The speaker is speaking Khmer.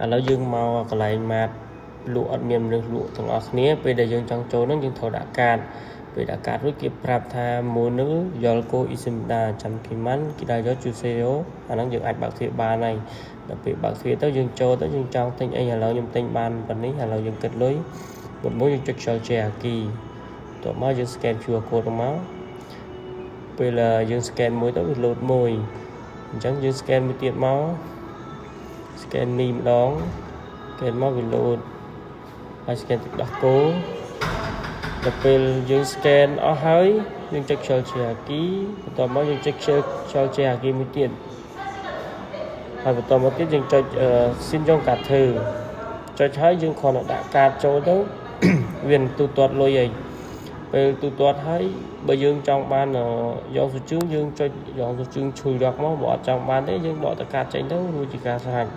ឥឡូវយើងមកកន្លែងម៉ាតលក់អត់មានមនុស្សលក់ទាំងអស់គ្នាពេលដែលយើងចង់ចូលហ្នឹងយើងត្រូវដាក់កាតពេលដាក់កាតរួចគេប្រាប់ថាមួយនឹងយល់គោអ៊ីស៊ីមដាចាំគីម៉ាន់គេដាក់យកជូសេអូអាហ្នឹងយើងអាចបើកទ្វារបានហើយដល់ពេលបើកទ្វារទៅយើងចូលទៅយើងចង់ទិញអីឥឡូវខ្ញុំទិញបានប៉ុណ្នេះឥឡូវយើងគិតលុយមុនមួយយើងចុច share អាគីតោះមកយើង scan QR code មកពេលយើង scan មួយទៅវា load មួយអញ្ចឹងយើង scan មួយទៀតមក scan នេះម្ដង scan មកវា load ហើយ scan ទឹកដោះគោដល់ពេលយើង scan អស់ហើយយើងចុច share អាគីបន្ទាប់មកយើងចុច share អាគីមួយទៀតហើយបន្តមកទៀតយើងចុចស៊ីនយ៉ុងកាត់ធ្វើចុចហើយយើងគ្រាន់តែដាក់កាតចូលទៅវានឹងទូទាត់លុយហើយពេលទូទាត់ហើយបើយើងចង់បានយកសូជឿយើងចុចយកសូជឿឈុយរកមកបើអត់ចង់បានទេយើងបកតកាតចេញទៅរួចជាការស្រេច